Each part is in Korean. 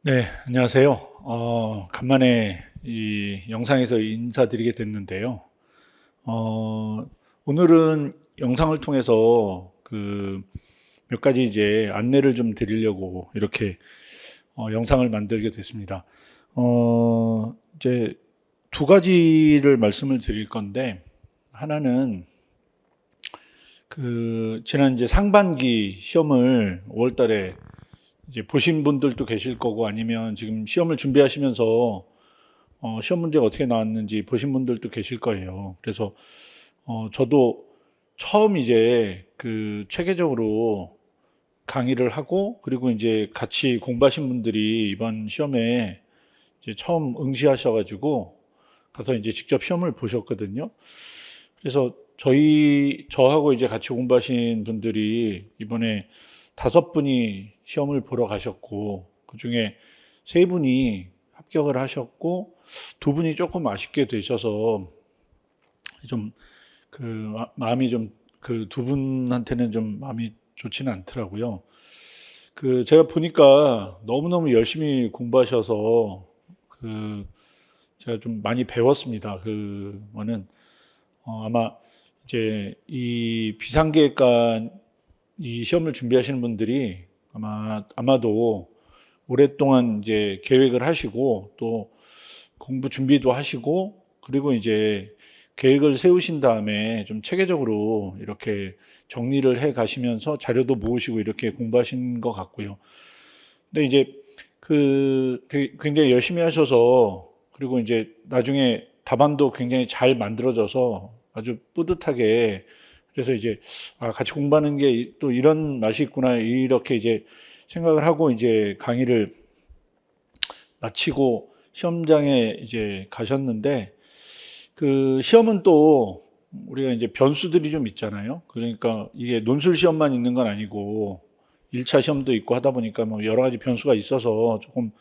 네, 안녕하세요. 간만에 이 영상에서 인사드리게 됐는데요. 오늘은 영상을 통해서 그 몇 가지 이제 안내를 좀 드리려고 이렇게 영상을 만들게 됐습니다. 이제 두 가지를 말씀을 드릴 건데, 하나는 지난 이제 상반기 시험을 5월 달에 이제 보신 분들도 계실 거고, 아니면 지금 시험을 준비하시면서 시험 문제가 어떻게 나왔는지 보신 분들도 계실 거예요. 그래서 저도 처음 이제 체계적으로 강의를 하고, 그리고 이제 같이 공부하신 분들이 이번 시험에 이제 처음 응시하셔가지고 가서 이제 직접 시험을 보셨거든요. 그래서 저하고 이제 같이 공부하신 분들이 이번에 5분이 시험을 보러 가셨고, 그 중에 3분이 합격을 하셨고, 2분이 조금 아쉽게 되셔서 좀 마음이 좀, 그 2분한테는 좀 마음이 좋지는 않더라고요. 제가 보니까 너무너무 열심히 공부하셔서 제가 좀 많이 배웠습니다. 그거는 아마 이제 이 비상계획관 이 시험을 준비하시는 분들이 아마도 오랫동안 이제 계획을 하시고, 또 공부 준비도 하시고, 그리고 이제 계획을 세우신 다음에 좀 체계적으로 이렇게 정리를 해 가시면서 자료도 모으시고 이렇게 공부하신 것 같고요. 근데 이제 굉장히 열심히 하셔서, 그리고 이제 나중에 답안도 굉장히 잘 만들어져서 아주 뿌듯하게, 그래서 이제 같이 공부하는 게 또 이런 맛이 있구나, 이렇게 이제 생각을 하고 이제 강의를 마치고 시험장에 이제 가셨는데, 시험은 또 우리가 이제 변수들이 좀 있잖아요. 그러니까 이게 논술 시험만 있는 건 아니고 1차 시험도 있고 하다 보니까 뭐 여러 가지 변수가 있어서 조금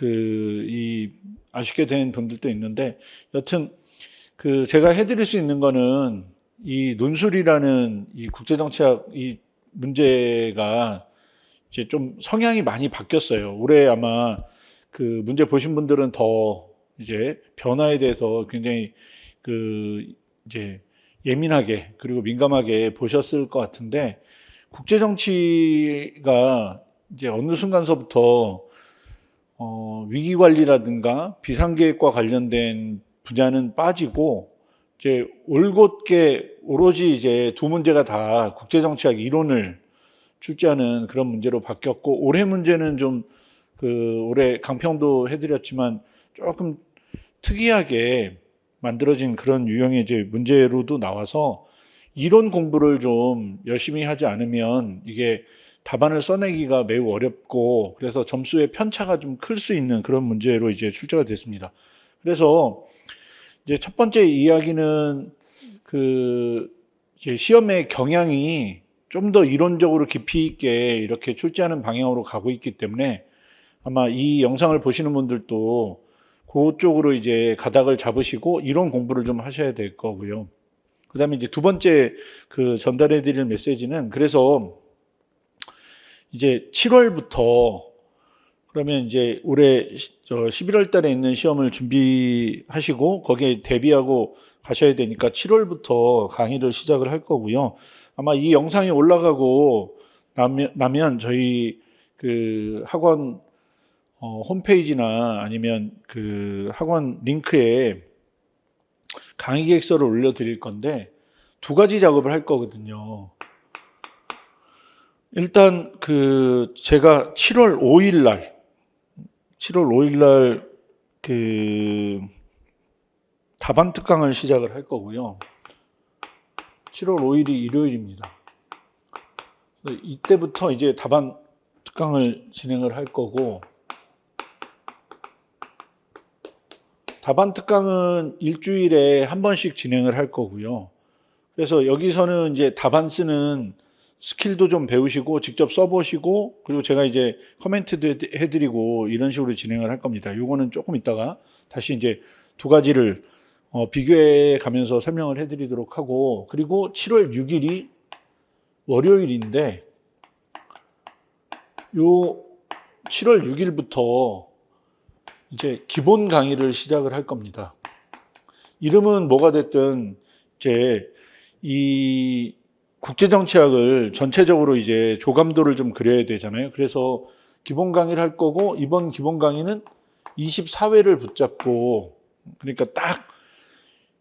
이 아쉽게 된 분들도 있는데, 여튼 제가 해드릴 수 있는 거는, 이 논술이라는 이 국제정치학 이 문제가 이제 좀 성향이 많이 바뀌었어요. 올해 아마 문제 보신 분들은 더 이제 변화에 대해서 굉장히 이제 예민하게, 그리고 민감하게 보셨을 것 같은데, 국제 정치가 이제 어느 순간서부터 위기 관리라든가 비상계획과 관련된 분야는 빠지고, 이제 올곧게 오로지 이제 두 문제가 다 국제 정치학 이론을 출제하는 그런 문제로 바뀌었고, 올해 문제는 좀 올해 강평도 해드렸지만 조금 특이하게 만들어진 그런 유형의 이제 문제로도 나와서, 이론 공부를 좀 열심히 하지 않으면 이게 답안을 써내기가 매우 어렵고, 그래서 점수의 편차가 좀 클 수 있는 그런 문제로 이제 출제가 됐습니다. 그래서 이제 첫 번째 이야기는 이제 시험의 경향이 좀 더 이론적으로 깊이 있게 이렇게 출제하는 방향으로 가고 있기 때문에, 아마 이 영상을 보시는 분들도 그쪽으로 이제 가닥을 잡으시고 이론 공부를 좀 하셔야 될 거고요. 그 다음에 이제 두 번째 전달해 드릴 메시지는, 그래서 이제 7월부터, 그러면 이제 올해 11월 달에 있는 시험을 준비하시고 거기에 대비하고 가셔야 되니까 7월부터 강의를 시작을 할 거고요. 아마 이 영상이 올라가고 나면 저희 학원 홈페이지나 아니면 학원 링크에 강의 계획서를 올려드릴 건데, 두 가지 작업을 할 거거든요. 일단 제가 7월 5일 날 답안 특강을 시작을 할 거고요. 7월 5일이 일요일입니다. 이때부터 이제 답안 특강을 진행을 할 거고, 답안 특강은 일주일에 한 번씩 진행을 할 거고요. 그래서 여기서는 이제 답안 쓰는 스킬도 좀 배우시고 직접 써보시고, 그리고 제가 이제 코멘트도 해드리고 이런 식으로 진행을 할 겁니다. 요거는 조금 있다가 다시 이제 두 가지를 비교해 가면서 설명을 해드리도록 하고, 그리고 7월 6일이 월요일인데, 요 7월 6일부터 이제 기본 강의를 시작을 할 겁니다. 이름은 뭐가 됐든 이제 이 국제정치학을 전체적으로 이제 조감도를 좀 그려야 되잖아요. 그래서 기본 강의를 할 거고, 이번 기본 강의는 24회를 붙잡고, 그러니까 딱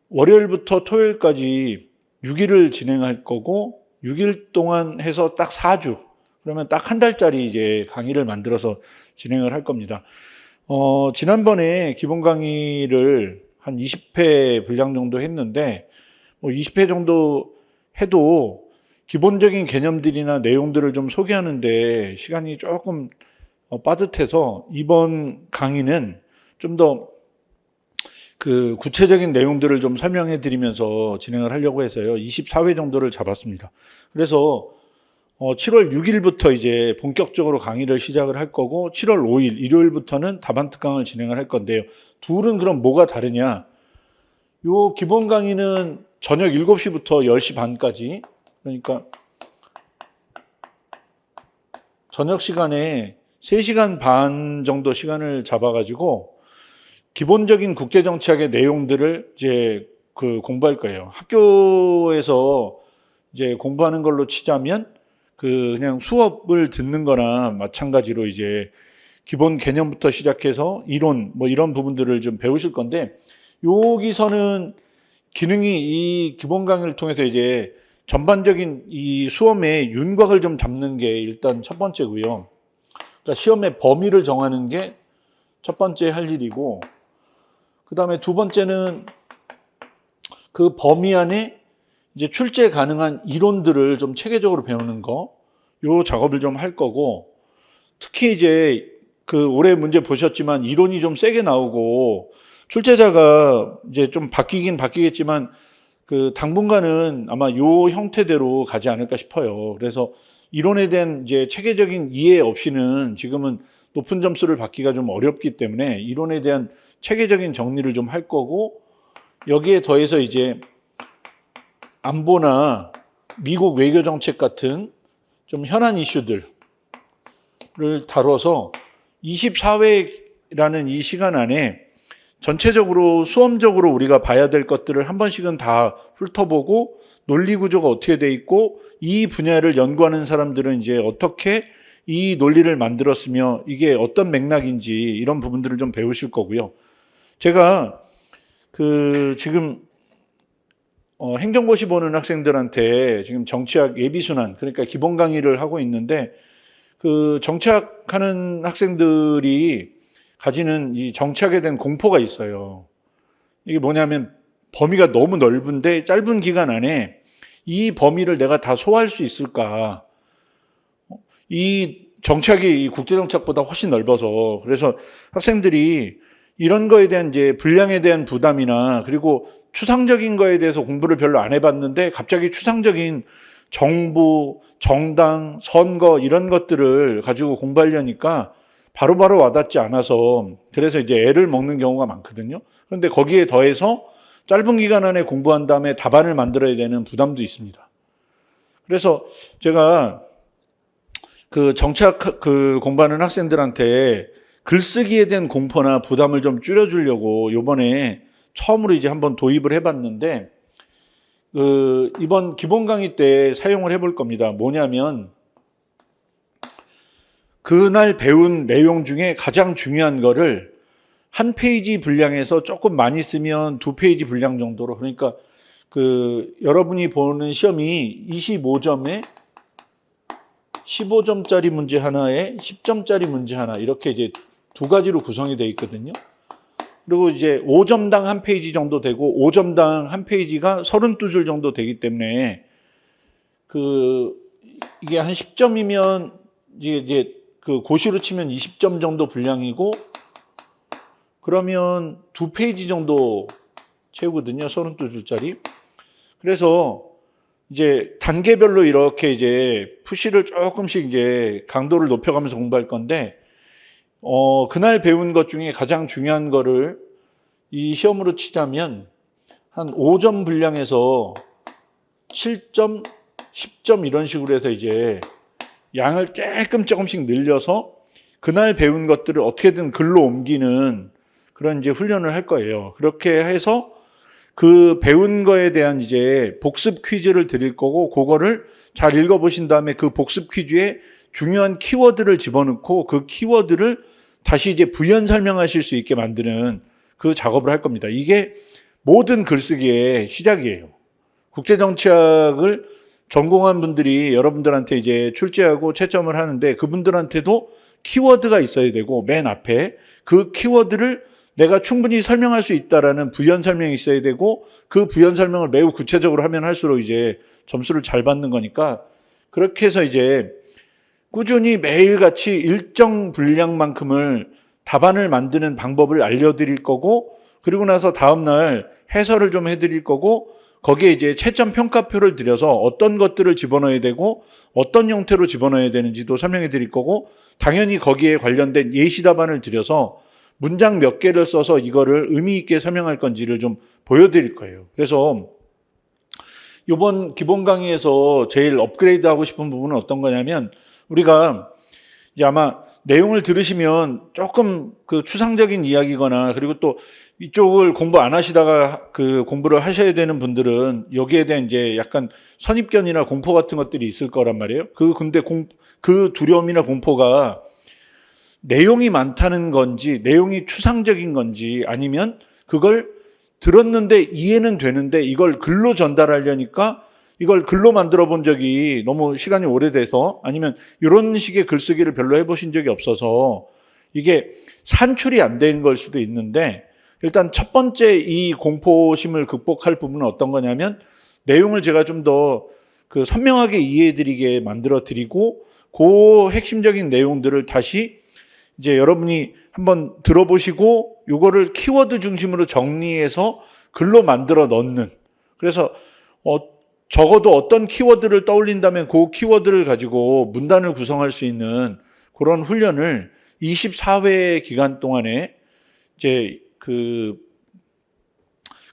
월요일부터 토요일까지 6일을 진행할 거고, 6일 동안 해서 딱 4주, 그러면 딱 한 달짜리 이제 강의를 만들어서 진행을 할 겁니다. 지난번에 기본 강의를 한 20회 분량 정도 했는데, 20회 정도 해도 기본적인 개념들이나 내용들을 좀 소개하는데 시간이 조금 빠듯해서 이번 강의는 좀 더 그 구체적인 내용들을 좀 설명해 드리면서 진행을 하려고 해서요. 24회 정도를 잡았습니다. 그래서 7월 6일부터 이제 본격적으로 강의를 시작을 할 거고, 7월 5일 일요일부터는 답안 특강을 진행을 할 건데요. 둘은 그럼 뭐가 다르냐? 요 기본 강의는 저녁 7시부터 10시 반까지, 그러니까 저녁 시간에 3시간 반 정도 시간을 잡아가지고 기본적인 국제정치학의 내용들을 이제 공부할 거예요. 학교에서 이제 공부하는 걸로 치자면 그냥 수업을 듣는 거나 마찬가지로 이제 기본 개념부터 시작해서 이론 뭐 이런 부분들을 좀 배우실 건데, 여기서는 기능이 이 기본 강의를 통해서 이제 전반적인 이 수험의 윤곽을 좀 잡는 게 일단 첫 번째고요. 그러니까 시험의 범위를 정하는 게 첫 번째 할 일이고, 그 다음에 두 번째는 그 범위 안에 이제 출제 가능한 이론들을 좀 체계적으로 배우는 거, 요 작업을 좀 할 거고, 특히 이제 올해 문제 보셨지만 이론이 좀 세게 나오고 출제자가 이제 좀 바뀌긴 바뀌겠지만 당분간은 아마 요 형태대로 가지 않을까 싶어요. 그래서 이론에 대한 이제 체계적인 이해 없이는 지금은 높은 점수를 받기가 좀 어렵기 때문에 이론에 대한 체계적인 정리를 좀 할 거고, 여기에 더해서 이제 안보나 미국 외교 정책 같은 좀 현안 이슈들을 다뤄서 24회라는 이 시간 안에 전체적으로 수험적으로 우리가 봐야 될 것들을 한 번씩은 다 훑어보고, 논리 구조가 어떻게 돼 있고 이 분야를 연구하는 사람들은 이제 어떻게 이 논리를 만들었으며 이게 어떤 맥락인지 이런 부분들을 좀 배우실 거고요. 제가 지금 행정고시 보는 학생들한테 지금 정치학 예비순환, 그러니까 기본 강의를 하고 있는데, 정치학하는 학생들이 가지는 이 정치학에 대한 공포가 있어요. 이게 뭐냐면 범위가 너무 넓은데 짧은 기간 안에 이 범위를 내가 다 소화할 수 있을까? 이 정치학이 이 국제정치학보다 훨씬 넓어서, 그래서 학생들이 이런 거에 대한 이제 분량에 대한 부담이나, 그리고 추상적인 거에 대해서 공부를 별로 안 해봤는데 갑자기 추상적인 정부, 정당, 선거 이런 것들을 가지고 공부하려니까 바로바로 와닿지 않아서, 그래서 이제 애를 먹는 경우가 많거든요. 그런데 거기에 더해서 짧은 기간 안에 공부한 다음에 답안을 만들어야 되는 부담도 있습니다. 그래서 제가 정치학 공부하는 학생들한테 글쓰기에 대한 공포나 부담을 좀 줄여주려고 요번에 처음으로 이제 한번 도입을 해봤는데, 이번 기본 강의 때 사용을 해볼 겁니다. 뭐냐면 그날 배운 내용 중에 가장 중요한 거를 한 페이지 분량에서 조금 많이 쓰면 2페이지 분량 정도로, 그러니까 여러분이 보는 시험이 25점에 15점짜리 문제 하나에 10점짜리 문제 하나, 이렇게 이제 두 가지로 구성이 되어 있거든요. 그리고 이제 5점당 한 페이지 정도 되고 5점당 한 페이지가 32줄 정도 되기 때문에 이게 한 10점이면 이제 고시로 치면 20점 정도 분량이고, 그러면 2페이지 정도 채우거든요. 32줄짜리. 그래서 이제 단계별로 이렇게 이제 푸시를 조금씩 이제 강도를 높여가면서 공부할 건데, 그날 배운 것 중에 가장 중요한 거를 이 시험으로 치자면 한 5점 분량에서 7점, 10점 이런 식으로 해서 이제 양을 조금씩 늘려서 그날 배운 것들을 어떻게든 글로 옮기는 그런 이제 훈련을 할 거예요. 그렇게 해서 그 배운 거에 대한 이제 복습 퀴즈를 드릴 거고, 그거를 잘 읽어보신 다음에 그 복습 퀴즈에 중요한 키워드를 집어넣고 그 키워드를 다시 이제 부연 설명하실 수 있게 만드는 그 작업을 할 겁니다. 이게 모든 글쓰기의 시작이에요. 국제정치학을 전공한 분들이 여러분들한테 이제 출제하고 채점을 하는데, 그분들한테도 키워드가 있어야 되고, 맨 앞에 그 키워드를 내가 충분히 설명할 수 있다라는 부연 설명이 있어야 되고, 그 부연 설명을 매우 구체적으로 하면 할수록 이제 점수를 잘 받는 거니까, 그렇게 해서 이제 꾸준히 매일같이 일정 분량만큼을 답안을 만드는 방법을 알려드릴 거고, 그리고 나서 다음날 해설을 좀 해드릴 거고, 거기에 이제 채점 평가표를 드려서 어떤 것들을 집어넣어야 되고 어떤 형태로 집어넣어야 되는지도 설명해 드릴 거고, 당연히 거기에 관련된 예시 답안을 드려서 문장 몇 개를 써서 이거를 의미 있게 설명할 건지를 좀 보여드릴 거예요. 그래서 이번 기본 강의에서 제일 업그레이드 하고 싶은 부분은 어떤 거냐면, 우리가 이제 아마 내용을 들으시면 조금 그 추상적인 이야기거나, 그리고 또 이쪽을 공부 안 하시다가 그 공부를 하셔야 되는 분들은 여기에 대한 이제 약간 선입견이나 공포 같은 것들이 있을 거란 말이에요. 근데 그 두려움이나 공포가 내용이 많다는 건지, 내용이 추상적인 건지, 아니면 그걸 들었는데 이해는 되는데 이걸 글로 전달하려니까 이걸 글로 만들어 본 적이 너무 시간이 오래돼서, 아니면 이런 식의 글쓰기를 별로 해보신 적이 없어서 이게 산출이 안 되는 걸 수도 있는데, 일단 첫 번째 이 공포심을 극복할 부분은 어떤 거냐면, 내용을 제가 좀 더 그 선명하게 이해해 드리게 만들어 드리고, 그 핵심적인 내용들을 다시 이제 여러분이 한번 들어보시고 요거를 키워드 중심으로 정리해서 글로 만들어 넣는, 그래서 적어도 어떤 키워드를 떠올린다면 그 키워드를 가지고 문단을 구성할 수 있는 그런 훈련을 24회 기간 동안에 이제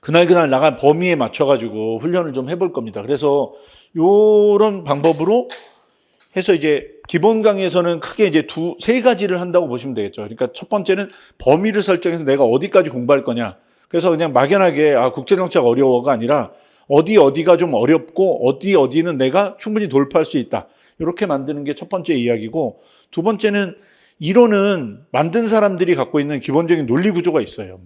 그날 나간 범위에 맞춰가지고 훈련을 좀 해볼 겁니다. 그래서 요런 방법으로 해서 이제 기본 강의에서는 크게 이제 세 가지를 한다고 보시면 되겠죠. 그러니까 첫 번째는 범위를 설정해서 내가 어디까지 공부할 거냐. 그래서 그냥 막연하게 국제정치가 어려워가 아니라 어디가 좀 어렵고 어디는 내가 충분히 돌파할 수 있다. 이렇게 만드는 게 첫 번째 이야기고, 두 번째는 이론은 만든 사람들이 갖고 있는 기본적인 논리 구조가 있어요.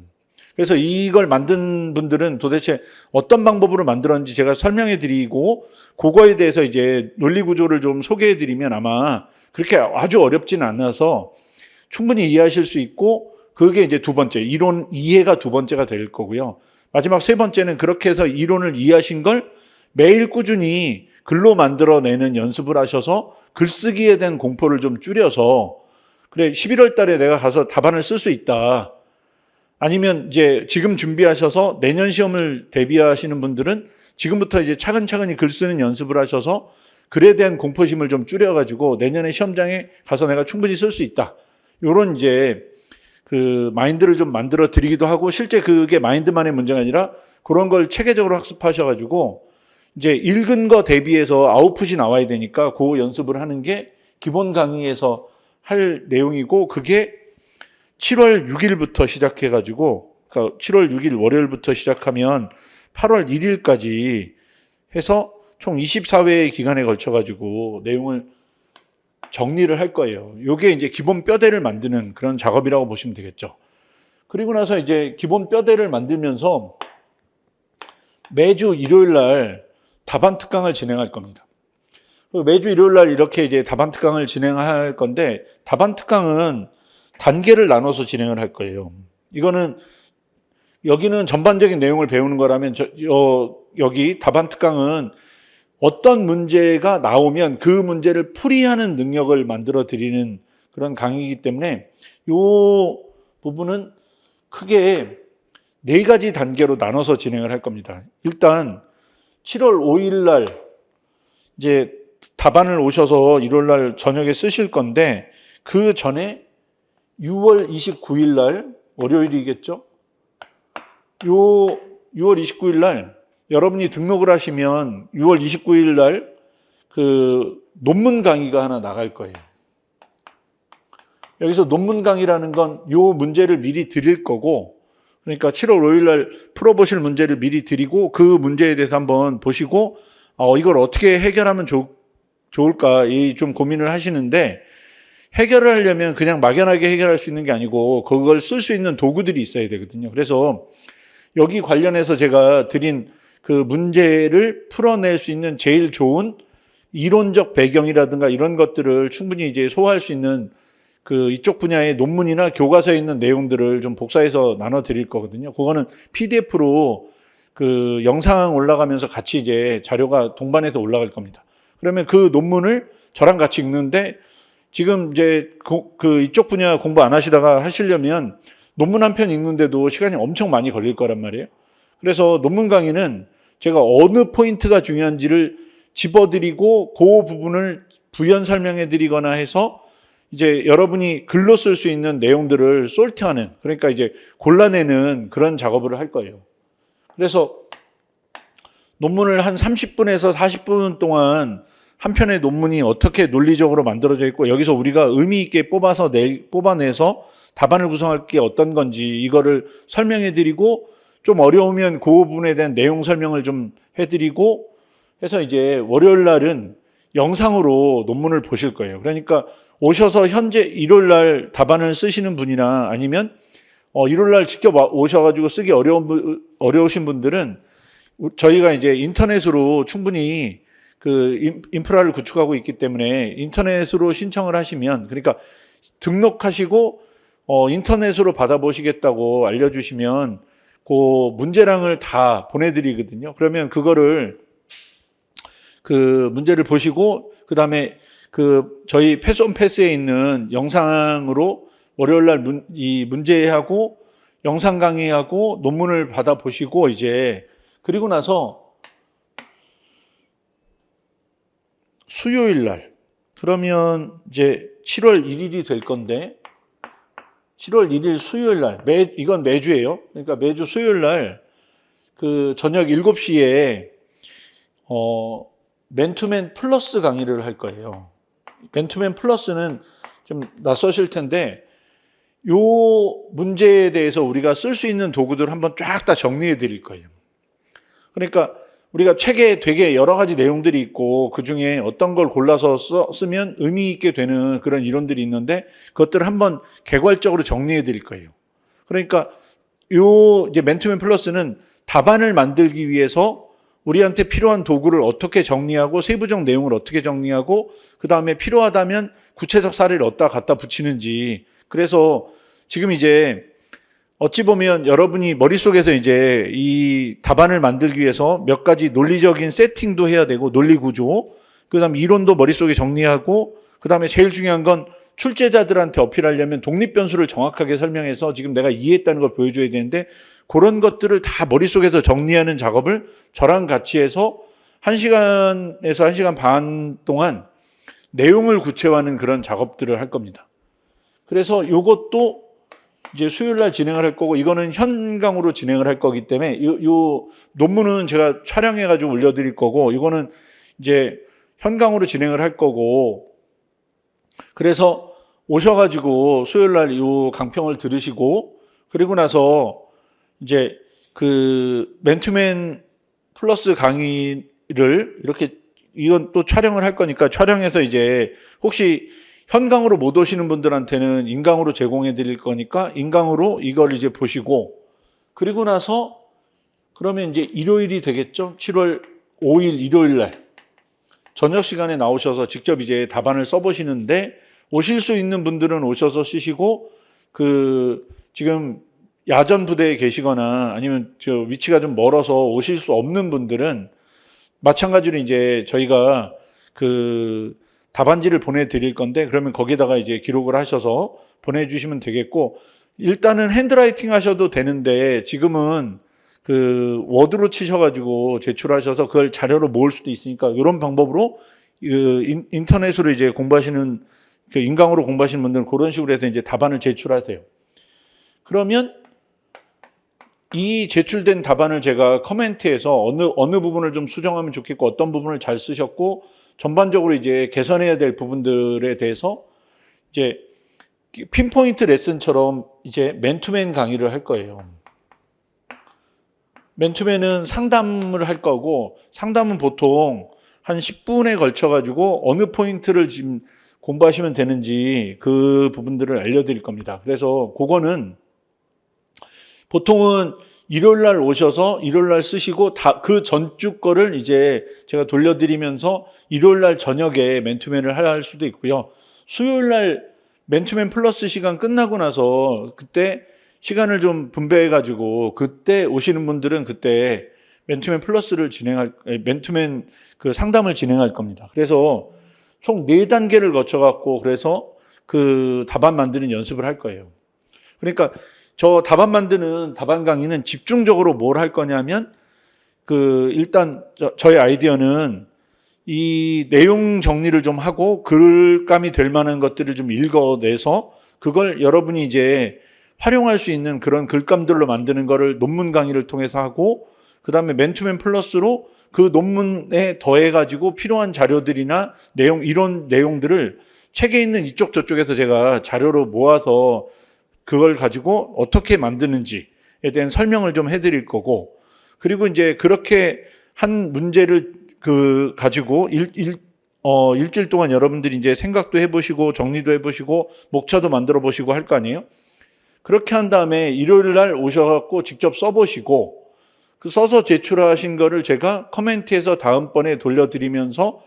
그래서 이걸 만든 분들은 도대체 어떤 방법으로 만들었는지 제가 설명해 드리고, 그거에 대해서 이제 논리 구조를 좀 소개해 드리면 아마 그렇게 아주 어렵지는 않아서 충분히 이해하실 수 있고, 그게 이제 두 번째, 이론 이해가 두 번째가 될 거고요. 마지막 세 번째는 그렇게 해서 이론을 이해하신 걸 매일 꾸준히 글로 만들어내는 연습을 하셔서 글쓰기에 대한 공포를 좀 줄여서, 그래 11월 달에 내가 가서 답안을 쓸 수 있다, 아니면 이제 지금 준비하셔서 내년 시험을 대비하시는 분들은 지금부터 이제 차근차근히 글 쓰는 연습을 하셔서 글에 대한 공포심을 좀 줄여가지고 내년에 시험장에 가서 내가 충분히 쓸 수 있다, 요런 이제 그 마인드를 좀 만들어 드리기도 하고, 실제 그게 마인드만의 문제가 아니라 그런 걸 체계적으로 학습하셔가지고 이제 읽은 거 대비해서 아웃풋이 나와야 되니까 그 연습을 하는 게 기본 강의에서 할 내용이고, 그게 7월 6일부터 시작해가지고, 그러니까 7월 6일 월요일부터 시작하면 8월 1일까지 해서 총 24회 기간에 걸쳐가지고 내용을 정리를 할 거예요. 이게 이제 기본 뼈대를 만드는 그런 작업이라고 보시면 되겠죠. 그리고 나서 이제 기본 뼈대를 만들면서 매주 일요일 날 답안 특강을 진행할 겁니다. 매주 일요일 날 이렇게 이제 답안 특강을 진행할 건데, 답안 특강은 단계를 나눠서 진행을 할 거예요. 여기는 전반적인 내용을 배우는 거라면, 여기 답안 특강은 어떤 문제가 나오면 그 문제를 풀이하는 능력을 만들어 드리는 그런 강의이기 때문에 이 부분은 크게 4가지 단계로 나눠서 진행을 할 겁니다. 일단 7월 5일 날 이제 답안을 오셔서 일요일 날 저녁에 쓰실 건데, 그 전에 6월 29일 날 월요일이겠죠? 요 6월 29일 날 여러분이 등록을 하시면 6월 29일 날 그 논문 강의가 하나 나갈 거예요. 여기서 논문 강의라는 건 요 문제를 미리 드릴 거고, 그러니까 7월 5일 날 풀어보실 문제를 미리 드리고 그 문제에 대해서 한번 보시고 이걸 어떻게 해결하면 좋을까 좀 고민을 하시는데, 해결을 하려면 그냥 막연하게 해결할 수 있는 게 아니고 그걸 쓸 수 있는 도구들이 있어야 되거든요. 그래서 여기 관련해서 제가 드린 그 문제를 풀어낼 수 있는 제일 좋은 이론적 배경이라든가 이런 것들을 충분히 이제 소화할 수 있는 그 이쪽 분야의 논문이나 교과서에 있는 내용들을 좀 복사해서 나눠 드릴 거거든요. 그거는 PDF로 그 영상 올라가면서 같이 이제 자료가 동반해서 올라갈 겁니다. 그러면 그 논문을 저랑 같이 읽는데, 지금 이제 그 이쪽 분야 공부 안 하시다가 하시려면 논문 한 편 읽는데도 시간이 엄청 많이 걸릴 거란 말이에요. 그래서 논문 강의는 제가 어느 포인트가 중요한지를 집어드리고 그 부분을 부연 설명해 드리거나 해서 이제 여러분이 글로 쓸 수 있는 내용들을 솔트하는, 그러니까 이제 골라내는 그런 작업을 할 거예요. 그래서 논문을 한 30분에서 40분 동안 한 편의 논문이 어떻게 논리적으로 만들어져 있고 여기서 우리가 의미 있게 뽑아내서 답안을 구성할 게 어떤 건지 이거를 설명해 드리고, 좀 어려우면 그 부분에 대한 내용 설명을 좀 해드리고 해서 이제 월요일 날은 영상으로 논문을 보실 거예요. 그러니까 오셔서 현재 일요일 날 답안을 쓰시는 분이나 아니면 일요일 날 직접 오셔가지고 쓰기 어려우신 분들은 저희가 이제 인터넷으로 충분히 그 인프라를 구축하고 있기 때문에 인터넷으로 신청을 하시면, 그러니까 등록하시고 인터넷으로 받아보시겠다고 알려주시면 그 문제량을 다 보내드리거든요. 그러면 그거를 그 문제를 보시고 그 다음에 그 저희 패스온 패스에 있는 영상으로 월요일 날 이 문제하고 영상 강의하고 논문을 받아보시고 이제 그리고 나서 수요일 날, 그러면 이제 7월 1일이 될 건데 7월 1일 수요일 날, 이건 매주예요. 그러니까 매주 수요일 날 그 저녁 7시에 맨투맨 플러스 강의를 할 거예요. 맨투맨 플러스는 좀 낯서실 텐데 요 문제에 대해서 우리가 쓸 수 있는 도구들 한번 쫙 다 정리해 드릴 거예요. 그러니까 우리가 책에 되게 여러 가지 내용들이 있고 그중에 어떤 걸 골라서 쓰면 의미 있게 되는 그런 이론들이 있는데 그것들을 한번 개괄적으로 정리해 드릴 거예요. 그러니까 이제 맨투맨 플러스는 답안을 만들기 위해서 우리한테 필요한 도구를 어떻게 정리하고 세부적 내용을 어떻게 정리하고 그 다음에 필요하다면 구체적 사례를 어디다 갖다 붙이는지, 그래서 지금 이제 어찌 보면 여러분이 머릿속에서 이제 이 답안을 만들기 위해서 몇 가지 논리적인 세팅도 해야 되고 논리 구조, 그 다음에 이론도 머릿속에 정리하고 그 다음에 제일 중요한 건 출제자들한테 어필하려면 독립변수를 정확하게 설명해서 지금 내가 이해했다는 걸 보여줘야 되는데 그런 것들을 다 머릿속에서 정리하는 작업을 저랑 같이 해서 1시간에서 1시간 반 동안 내용을 구체화하는 그런 작업들을 할 겁니다. 그래서 이것도 이제 수요일 날 진행을 할 거고, 이거는 현강으로 진행을 할 거기 때문에 요 논문은 제가 촬영해 가지고 올려드릴 거고, 이거는 이제 현강으로 진행을 할 거고, 그래서 오셔가지고 수요일 날 요 강평을 들으시고 그리고 나서 이제 그 맨투맨 플러스 강의를 이렇게, 이건 또 촬영을 할 거니까 촬영해서 이제 혹시 현강으로 못 오시는 분들한테는 인강으로 제공해 드릴 거니까 인강으로 이걸 이제 보시고, 그리고 나서 그러면 이제 일요일이 되겠죠. 7월 5일 일요일 날 저녁 시간에 나오셔서 직접 이제 답안을 써보시는데, 오실 수 있는 분들은 오셔서 쓰시고, 그 지금 야전 부대에 계시거나 아니면 저 위치가 좀 멀어서 오실 수 없는 분들은 마찬가지로 이제 저희가 그 답안지를 보내드릴 건데, 그러면 거기다가 이제 기록을 하셔서 보내주시면 되겠고, 일단은 핸드라이팅 하셔도 되는데 지금은 그 워드로 치셔가지고 제출하셔서 그걸 자료로 모을 수도 있으니까 이런 방법으로 인터넷으로 이제 공부하시는, 그 인강으로 공부하시는 분들은 그런 식으로 해서 이제 답안을 제출하세요. 그러면 이 제출된 답안을 제가 커멘트해서 어느 부분을 좀 수정하면 좋겠고 어떤 부분을 잘 쓰셨고 전반적으로 이제 개선해야 될 부분들에 대해서 이제 핀포인트 레슨처럼 이제 맨투맨 강의를 할 거예요. 맨투맨은 상담을 할 거고, 상담은 보통 한 10분에 걸쳐 가지고 어느 포인트를 지금 공부하시면 되는지 그 부분들을 알려드릴 겁니다. 그래서 그거는 보통은 일요일 날 오셔서 일요일 날 쓰시고 그 전주 거를 이제 제가 돌려드리면서 일요일 날 저녁에 맨투맨을 할 수도 있고요. 수요일 날 맨투맨 플러스 시간 끝나고 나서 그때 시간을 좀 분배해 가지고 그때 오시는 분들은 그때 맨투맨 플러스를 맨투맨 그 상담을 진행할 겁니다. 그래서 총 4단계를 거쳐 갖고 그래서 그 답안 만드는 연습을 할 거예요. 그러니까 저 답안 만드는 답안 강의는 집중적으로 뭘 할 거냐면 일단 저의 아이디어는 이 내용 정리를 좀 하고 글감이 될 만한 것들을 좀 읽어내서 그걸 여러분이 이제 활용할 수 있는 그런 글감들로 만드는 거를 논문 강의를 통해서 하고, 그 다음에 맨투맨 플러스로 그 논문에 더해가지고 필요한 자료들이나 이런 내용들을 책에 있는 이쪽 저쪽에서 제가 자료로 모아서 그걸 가지고 어떻게 만드는지에 대한 설명을 좀 해드릴 거고, 그리고 이제 그렇게 한 문제를 가지고 일주일 동안 여러분들이 이제 생각도 해보시고 정리도 해보시고 목차도 만들어 보시고 할 거 아니에요? 그렇게 한 다음에 일요일 날 오셔갖고 직접 써보시고 그 써서 제출하신 거를 제가 커멘트해서 다음번에 돌려드리면서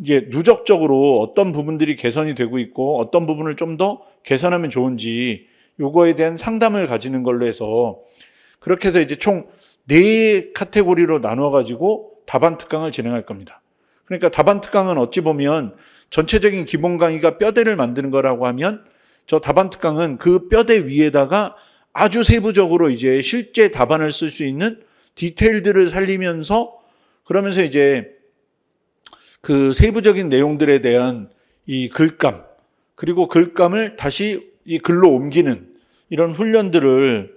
이제 누적적으로 어떤 부분들이 개선이 되고 있고 어떤 부분을 좀 더 개선하면 좋은지 요거에 대한 상담을 가지는 걸로 해서 그렇게 해서 이제 총 4카테고리로 나눠가지고 답안 특강을 진행할 겁니다. 그러니까 답안 특강은 어찌 보면 전체적인 기본 강의가 뼈대를 만드는 거라고 하면 저 답안 특강은 그 뼈대 위에다가 아주 세부적으로 이제 실제 답안을 쓸 수 있는 디테일들을 살리면서 그러면서 이제 그 세부적인 내용들에 대한 이 글감, 그리고 글감을 다시 이 글로 옮기는 이런 훈련들을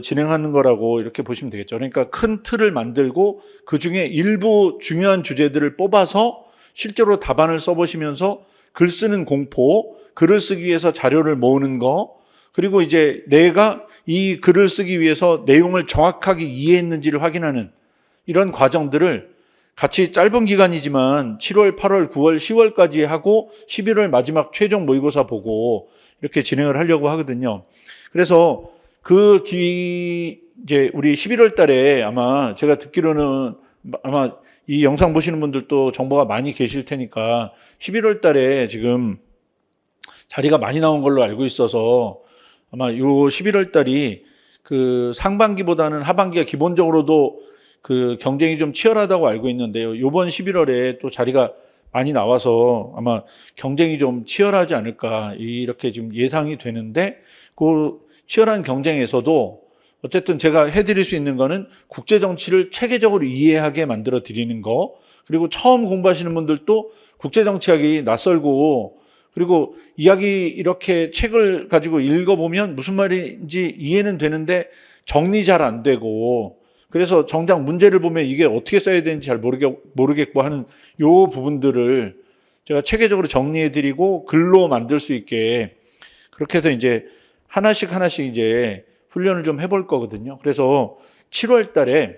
진행하는 거라고 이렇게 보시면 되겠죠. 그러니까 큰 틀을 만들고 그 중에 일부 중요한 주제들을 뽑아서 실제로 답안을 써보시면서 글 쓰는 공포, 글을 쓰기 위해서 자료를 모으는 거, 그리고 이제 내가 이 글을 쓰기 위해서 내용을 정확하게 이해했는지를 확인하는 이런 과정들을 같이 짧은 기간이지만 7월, 8월, 9월, 10월까지 하고 11월 마지막 최종 모의고사 보고 이렇게 진행을 하려고 하거든요. 그래서 이제 우리 11월 달에 아마 제가 듣기로는 아마 이 영상 보시는 분들도 정보가 많이 계실 테니까 11월 달에 지금 자리가 많이 나온 걸로 알고 있어서 아마 요 11월 달이 상반기보다는 하반기가 기본적으로도 경쟁이 좀 치열하다고 알고 있는데요. 요번 11월에 또 자리가 많이 나와서 아마 경쟁이 좀 치열하지 않을까 이렇게 지금 예상이 되는데 그 치열한 경쟁에서도 어쨌든 제가 해드릴 수 있는 거는 국제정치를 체계적으로 이해하게 만들어 드리는 거, 그리고 처음 공부하시는 분들도 국제정치학이 낯설고 그리고 이야기 이렇게 책을 가지고 읽어보면 무슨 말인지 이해는 되는데 정리 잘 안 되고 그래서 정작 문제를 보면 이게 어떻게 써야 되는지 잘 모르겠고 하는 요 부분들을 제가 체계적으로 정리해드리고 글로 만들 수 있게 그렇게 해서 이제 하나씩 이제 훈련을 좀 해볼 거거든요. 그래서 7월 달에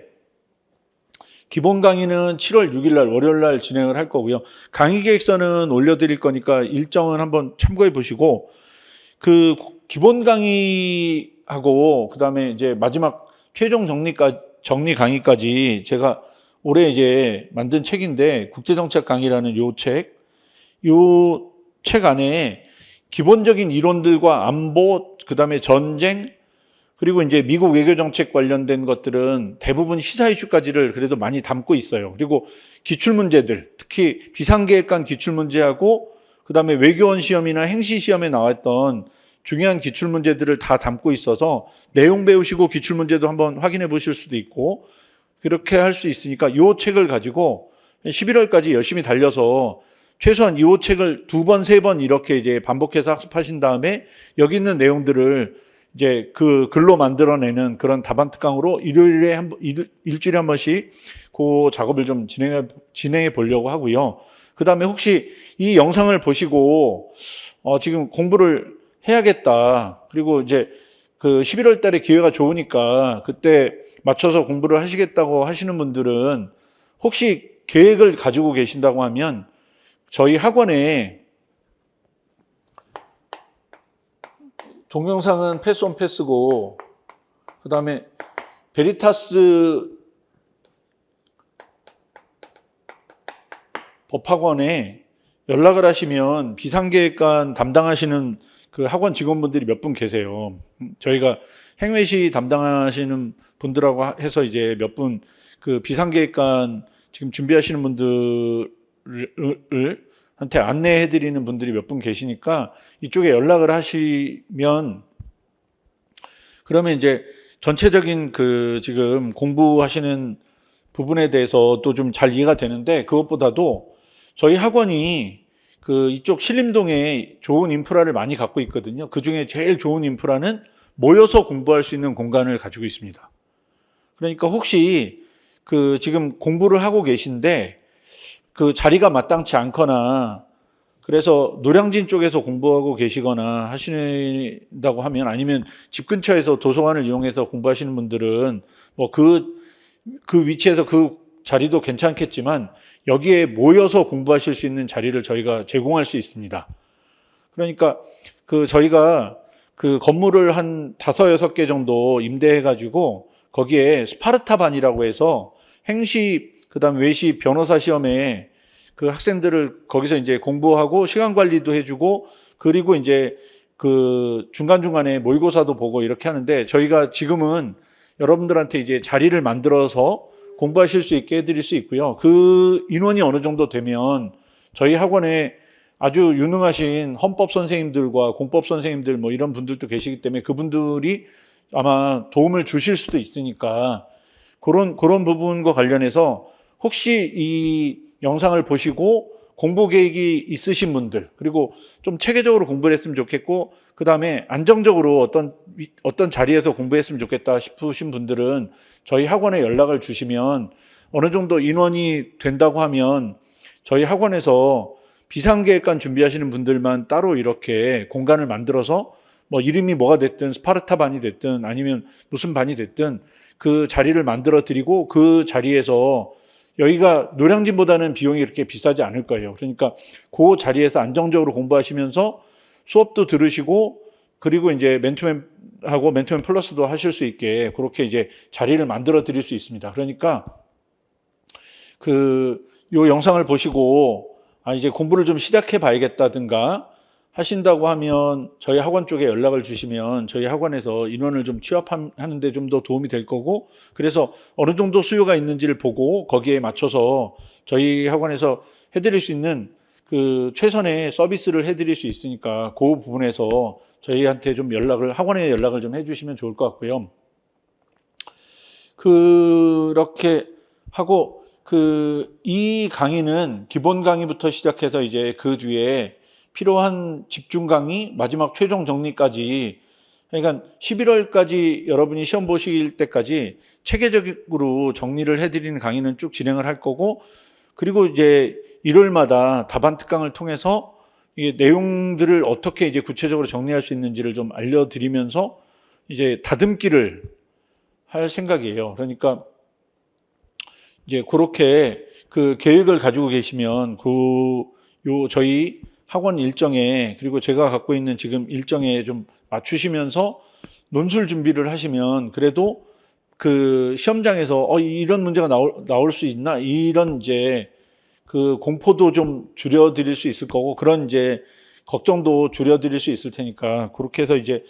기본 강의는 7월 6일 날 월요일 날 진행을 할 거고요. 강의 계획서는 올려드릴 거니까 일정은 한번 참고해 보시고 기본 강의하고 그다음에 이제 마지막 최종 정리 강의까지 제가 올해 이제 만든 책인데 국제정책 강의라는 요 책 안에 기본적인 이론들과 안보, 그다음에 전쟁, 그리고 이제 미국 외교정책 관련된 것들은 대부분 시사 이슈까지를 그래도 많이 담고 있어요. 그리고 기출문제들, 특히 비상계획관 기출문제하고 그다음에 외교원 시험이나 행시 시험에 나왔던 중요한 기출문제들을 다 담고 있어서 내용 배우시고 기출문제도 한번 확인해 보실 수도 있고 그렇게 할 수 있으니까 이 책을 가지고 11월까지 열심히 달려서 최소한 이 책을 2번, 3번 이렇게 이제 반복해서 학습하신 다음에 여기 있는 내용들을 이제 글로 만들어내는 그런 답안 특강으로 일주일에 한 번씩 그 작업을 좀 진행해 보려고 하고요. 그 다음에 혹시 이 영상을 보시고 지금 공부를 해야겠다. 그리고 이제 그 11월 달에 기회가 좋으니까 그때 맞춰서 공부를 하시겠다고 하시는 분들은 혹시 계획을 가지고 계신다고 하면 저희 학원에 동영상은 패스온 패스고 그 다음에 베리타스 법학원에 연락을 하시면 비상계획관 담당하시는 그 학원 직원분들이 몇 분 계세요. 저희가 행외시 담당하시는 분들하고 해서 이제 몇 분 그 비상계획관 지금 준비하시는 분들을 한테 안내해 드리는 분들이 몇 분 계시니까 이쪽에 연락을 하시면 그러면 이제 전체적인 그 지금 공부하시는 부분에 대해서 또 좀 잘 이해가 되는데 그것보다도 저희 학원이 그 이쪽 신림동에 좋은 인프라를 많이 갖고 있거든요. 그 중에 제일 좋은 인프라는 모여서 공부할 수 있는 공간을 가지고 있습니다. 그러니까 혹시 그 지금 공부를 하고 계신데 그 자리가 마땅치 않거나 그래서 노량진 쪽에서 공부하고 계시거나 하신다고 하면 아니면 집 근처에서 도서관을 이용해서 공부하시는 분들은 뭐 그 위치에서 그 자리도 괜찮겠지만 여기에 모여서 공부하실 수 있는 자리를 저희가 제공할 수 있습니다. 그러니까 그 저희가 그 건물을 한 5, 6개 정도 임대해가지고 거기에 스파르타반이라고 해서 행시, 그 다음 외시 변호사 시험에 그 학생들을 거기서 이제 공부하고 시간 관리도 해주고 그리고 이제 그 중간중간에 모의고사도 보고 이렇게 하는데 저희가 지금은 여러분들한테 이제 자리를 만들어서 공부하실 수 있게 해드릴 수 있고요. 그 인원이 어느 정도 되면 저희 학원에 아주 유능하신 헌법 선생님들과 공법 선생님들 뭐 이런 분들도 계시기 때문에 그분들이 아마 도움을 주실 수도 있으니까 그런 부분과 관련해서 혹시 이 영상을 보시고 공부 계획이 있으신 분들 그리고 좀 체계적으로 공부를 했으면 좋겠고 그 다음에 안정적으로 어떤 자리에서 공부했으면 좋겠다 싶으신 분들은 저희 학원에 연락을 주시면 어느 정도 인원이 된다고 하면 저희 학원에서 비상계획관 준비하시는 분들만 따로 이렇게 공간을 만들어서 뭐 이름이 뭐가 됐든 스파르타 반이 됐든 아니면 무슨 반이 됐든 그 자리를 만들어 드리고 그 자리에서 여기가 노량진보다는 비용이 그렇게 비싸지 않을 거예요. 그러니까 그 자리에서 안정적으로 공부하시면서 수업도 들으시고 그리고 이제 맨투맨하고 맨투맨 플러스도 하실 수 있게 그렇게 이제 자리를 만들어 드릴 수 있습니다. 그러니까 요 영상을 보시고 이제 공부를 좀 시작해 봐야겠다든가 하신다고 하면 저희 학원 쪽에 연락을 주시면 저희 학원에서 인원을 좀 취업하는 데 좀 더 도움이 될 거고 그래서 어느 정도 수요가 있는지를 보고 거기에 맞춰서 저희 학원에서 해드릴 수 있는 그 최선의 서비스를 해드릴 수 있으니까 그 부분에서 저희한테 좀 학원에 연락을 좀 해주시면 좋을 것 같고요. 그렇게 하고 이 강의는 기본 강의부터 시작해서 이제 그 뒤에 필요한 집중 강의, 마지막 최종 정리까지 그러니까 11월까지 여러분이 시험 보실 때까지 체계적으로 정리를 해드리는 강의는 쭉 진행을 할 거고 그리고 이제 일요일마다 답안 특강을 통해서 이 내용들을 어떻게 이제 구체적으로 정리할 수 있는지를 좀 알려드리면서 이제 다듬기를 할 생각이에요. 그러니까 이제 그렇게 그 계획을 가지고 계시면 저희 학원 일정에 그리고 제가 갖고 있는 지금 일정에 좀 맞추시면서 논술 준비를 하시면 그래도 그 시험장에서 이런 문제가 나올 수 있나 이런 이제 그 공포도 좀 줄여드릴 수 있을 거고 그런 이제 걱정도 줄여드릴 수 있을 테니까 그렇게 해서 이제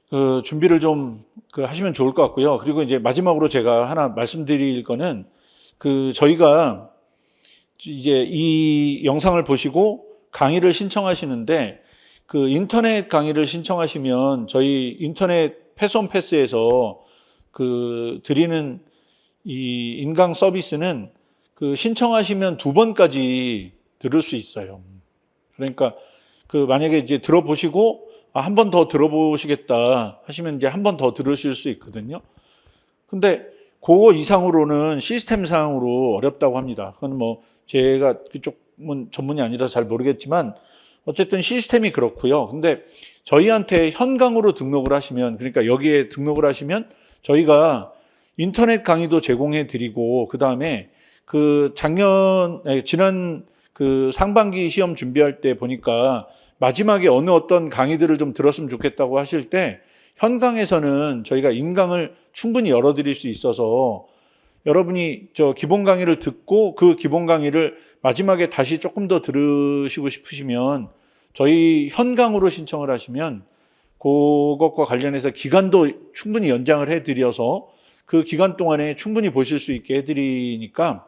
그 준비를 좀 하시면 좋을 것 같고요. 그리고 이제 마지막으로 제가 하나 말씀드릴 거는 저희가 이제 이 영상을 보시고 강의를 신청하시는데 인터넷 강의를 신청하시면 저희 인터넷 패스온 패스에서 드리는 이 인강 서비스는 신청하시면 2번까지 들을 수 있어요. 그러니까 만약에 이제 들어보시고 한 번 더 들어보시겠다 하시면 이제 한 번 더 들으실 수 있거든요. 근데 그거 이상으로는 시스템상으로 어렵다고 합니다. 그건 뭐 제가 그쪽 전문이 아니라서 잘 모르겠지만 어쨌든 시스템이 그렇고요. 근데 저희한테 현강으로 등록을 하시면, 그러니까 여기에 등록을 하시면 저희가 인터넷 강의도 제공해 드리고, 그 다음에 지난 상반기 시험 준비할 때 보니까 마지막에 어떤 강의들을 좀 들었으면 좋겠다고 하실 때 현강에서는 저희가 인강을 충분히 열어드릴 수 있어서 여러분이 기본 강의를 듣고 그 기본 강의를 마지막에 다시 조금 더 들으시고 싶으시면 저희 현강으로 신청을 하시면 그것과 관련해서 기간도 충분히 연장을 해드려서 그 기간 동안에 충분히 보실 수 있게 해드리니까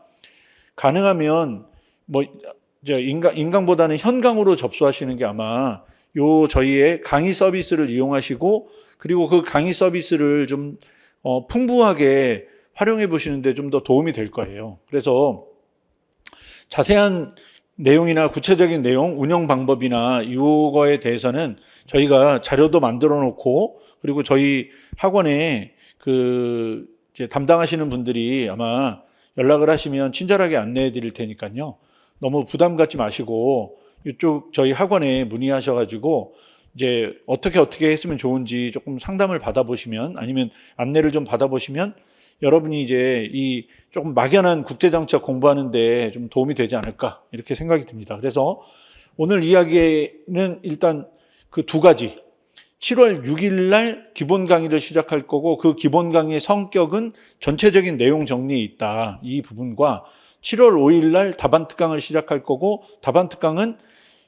가능하면 인강보다는 현강으로 접수하시는 게 아마 저희의 강의 서비스를 이용하시고, 그리고 그 강의 서비스를 좀 풍부하게 활용해 보시는데 좀 더 도움이 될 거예요. 그래서 자세한 내용이나 구체적인 내용, 운영 방법이나 이거에 대해서는 저희가 자료도 만들어 놓고, 그리고 저희 학원에 이제 담당하시는 분들이 아마 연락을 하시면 친절하게 안내해 드릴 테니까요. 너무 부담 갖지 마시고 이쪽 저희 학원에 문의하셔가지고 이제 어떻게 했으면 좋은지 조금 상담을 받아보시면, 아니면 안내를 좀 받아보시면 여러분이 이제 이 조금 막연한 국제정책 공부하는데 좀 도움이 되지 않을까, 이렇게 생각이 듭니다. 그래서 오늘 이야기는 일단 그 두 가지, 7월 6일 날 기본 강의를 시작할 거고, 그 기본 강의의 성격은 전체적인 내용 정리에 있다, 이 부분과 7월 5일 날 답안 특강을 시작할 거고, 답안 특강은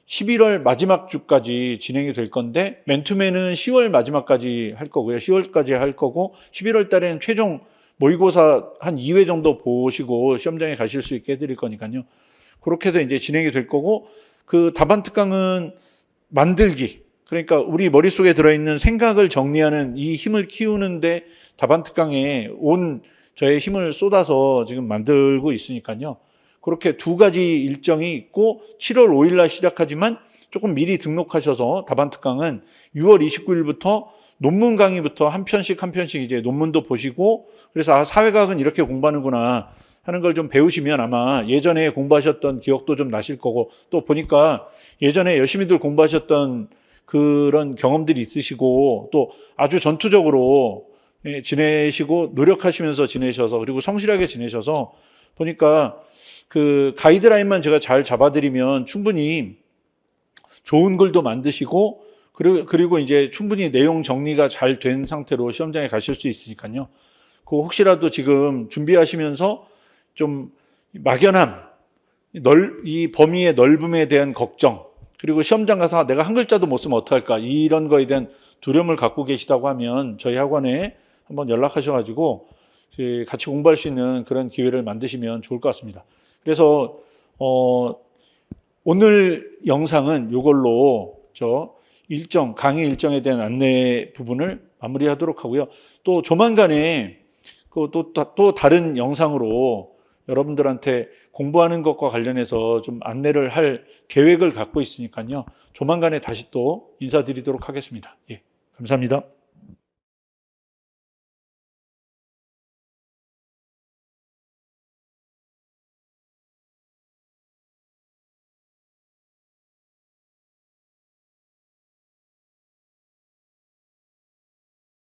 11월 마지막 주까지 진행이 될 건데, 맨투맨은 10월 마지막까지 할 거고요. 10월까지 할 거고, 11월 달에는 최종 모의고사 한 2회 정도 보시고 시험장에 가실 수 있게 해드릴 거니까요. 그렇게 해서 이제 진행이 될 거고, 그 답안 특강은 만들기, 그러니까 우리 머릿속에 들어있는 생각을 정리하는 이 힘을 키우는데 답안 특강에 온 저의 힘을 쏟아서 지금 만들고 있으니까요. 그렇게 두 가지 일정이 있고 7월 5일 날 시작하지만 조금 미리 등록하셔서 답안 특강은 6월 29일부터 논문 강의부터 한 편씩 이제 논문도 보시고, 그래서 사회과학은 이렇게 공부하는구나 하는 걸 좀 배우시면 아마 예전에 공부하셨던 기억도 좀 나실 거고, 또 보니까 예전에 열심히들 공부하셨던 그런 경험들이 있으시고, 또 아주 전투적으로 지내시고 노력하시면서 지내셔서, 그리고 성실하게 지내셔서 보니까 그 가이드라인만 제가 잘 잡아드리면 충분히 좋은 글도 만드시고, 그리고 이제 충분히 내용 정리가 잘 된 상태로 시험장에 가실 수 있으니까요. 혹시라도 지금 준비하시면서 좀 막연함, 이 범위의 넓음에 대한 걱정, 그리고 시험장 가서 내가 한 글자도 못 쓰면 어떡할까, 이런 거에 대한 두려움을 갖고 계시다고 하면 저희 학원에 한번 연락하셔가지고 같이 공부할 수 있는 그런 기회를 만드시면 좋을 것 같습니다. 그래서 오늘 영상은 이걸로 강의 일정에 대한 안내 부분을 마무리하도록 하고요. 또 조만간에 또 다른 영상으로 여러분들한테 공부하는 것과 관련해서 좀 안내를 할 계획을 갖고 있으니까요. 조만간에 다시 또 인사드리도록 하겠습니다. 예, 감사합니다.